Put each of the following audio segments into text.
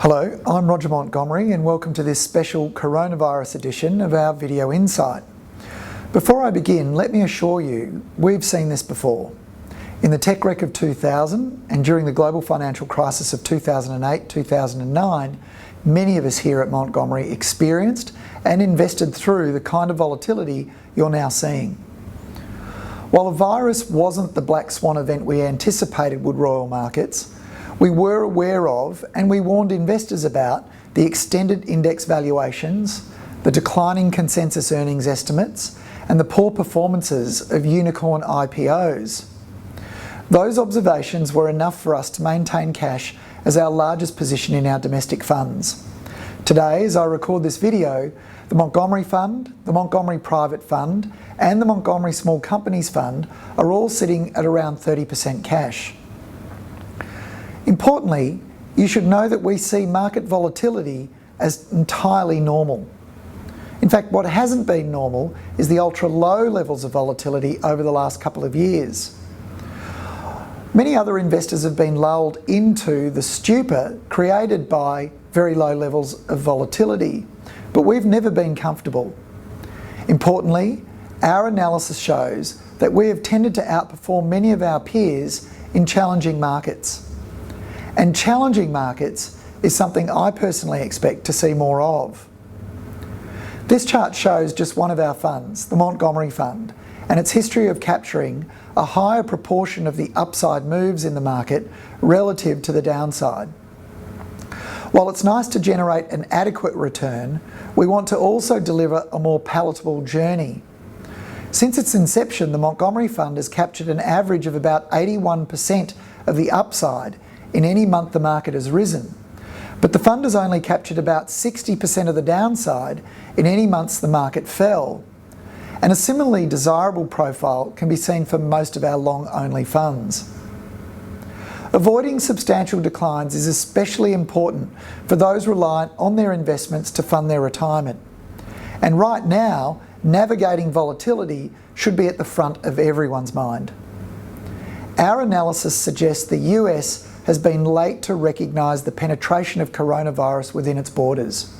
Hello, I'm Roger Montgomery and welcome to this special coronavirus edition of our Video Insight. Before I begin, let me assure you, we've seen this before. In the tech wreck of 2000 and during the global financial crisis of 2008-2009, many of us here at Montgomery experienced and invested through the kind of volatility you're now seeing. While the virus wasn't the black swan event we anticipated would roil markets, we were aware of and we warned investors about the extended index valuations, the declining consensus earnings estimates, and the poor performances of unicorn IPOs. Those observations were enough for us to maintain cash as our largest position in our domestic funds. Today, as I record this video, the Montgomery Fund, the Montgomery Private Fund, and the Montgomery Small Companies Fund are all sitting at around 30% cash. Importantly, you should know that we see market volatility as entirely normal. In fact, what hasn't been normal is the ultra-low levels of volatility over the last couple of years. Many other investors have been lulled into the stupor created by very low levels of volatility, but we've never been comfortable. Importantly, our analysis shows that we have tended to outperform many of our peers in challenging markets. And challenging markets is something I personally expect to see more of. This chart shows just one of our funds, the Montgomery Fund, and its history of capturing a higher proportion of the upside moves in the market relative to the downside. While it's nice to generate an adequate return, we want to also deliver a more palatable journey. Since its inception, the Montgomery Fund has captured an average of about 81% of the upside in any month the market has risen, but the fund has only captured about 60% of the downside in any months the market fell. And a similarly desirable profile can be seen for most of our long-only funds. Avoiding substantial declines is especially important for those reliant on their investments to fund their retirement. And right now, navigating volatility should be at the front of everyone's mind. Our analysis suggests the US has been late to recognise the penetration of coronavirus within its borders.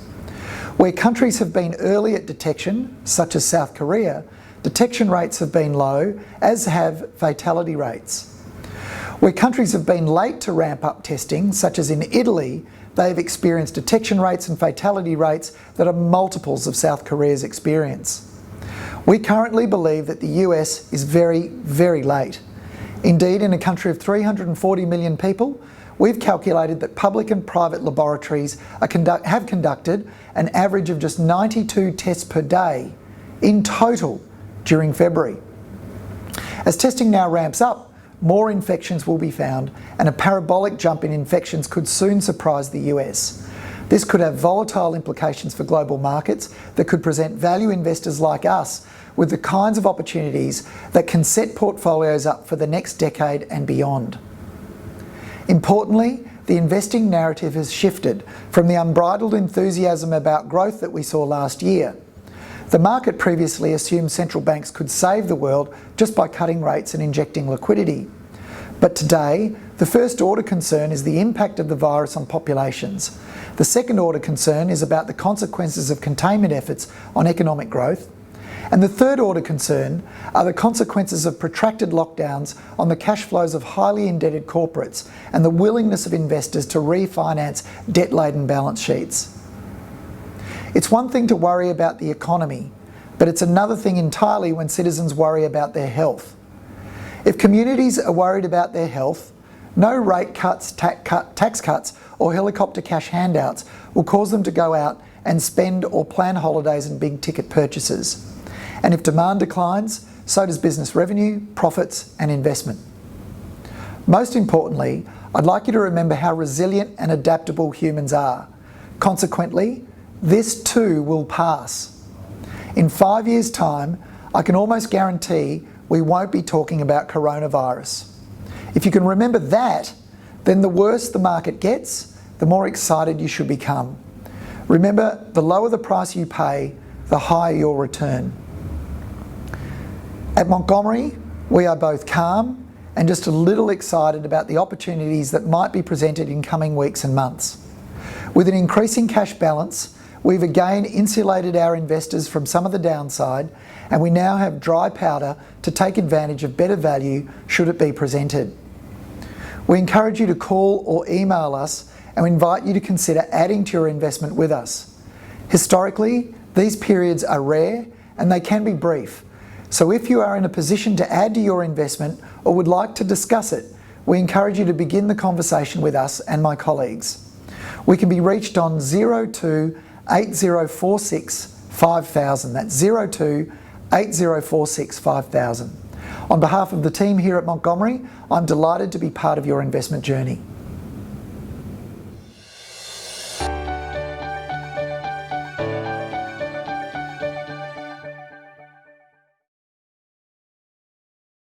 Where countries have been early at detection, such as South Korea, detection rates have been low, as have fatality rates. Where countries have been late to ramp up testing, such as in Italy, they have experienced detection rates and fatality rates that are multiples of South Korea's experience. We currently believe that the US is very, very late. Indeed, in a country of 340 million people, we've calculated that public and private laboratories have conducted an average of just 92 tests per day in total during February. As testing now ramps up, more infections will be found and a parabolic jump in infections could soon surprise the US. This could have volatile implications for global markets that could present value investors like us with the kinds of opportunities that can set portfolios up for the next decade and beyond. Importantly, the investing narrative has shifted from the unbridled enthusiasm about growth that we saw last year. The market previously assumed central banks could save the world just by cutting rates and injecting liquidity. But today, the first order concern is the impact of the virus on populations. The second order concern is about the consequences of containment efforts on economic growth. And the third order concern are the consequences of protracted lockdowns on the cash flows of highly indebted corporates and the willingness of investors to refinance debt-laden balance sheets. It's one thing to worry about the economy, but it's another thing entirely when citizens worry about their health. If communities are worried about their health, no rate cuts, tax cuts, or helicopter cash handouts will cause them to go out and spend or plan holidays and big ticket purchases. And if demand declines, so does business revenue, profits, and investment. Most importantly, I'd like you to remember how resilient and adaptable humans are. Consequently, this too will pass. In 5 years' time, I can almost guarantee we won't be talking about coronavirus. If you can remember that, then the worse the market gets, the more excited you should become. Remember, the lower the price you pay, the higher your return. At Montgomery, we are both calm and just a little excited about the opportunities that might be presented in coming weeks and months. With an increasing cash balance, we've again insulated our investors from some of the downside, and we now have dry powder to take advantage of better value should it be presented. We encourage you to call or email us and we invite you to consider adding to your investment with us. Historically, these periods are rare and they can be brief. So if you are in a position to add to your investment or would like to discuss it, we encourage you to begin the conversation with us and my colleagues. We can be reached on 02 8046 5000. That's 02 8046 5000. On behalf of the team here at Montgomery, I'm delighted to be part of your investment journey.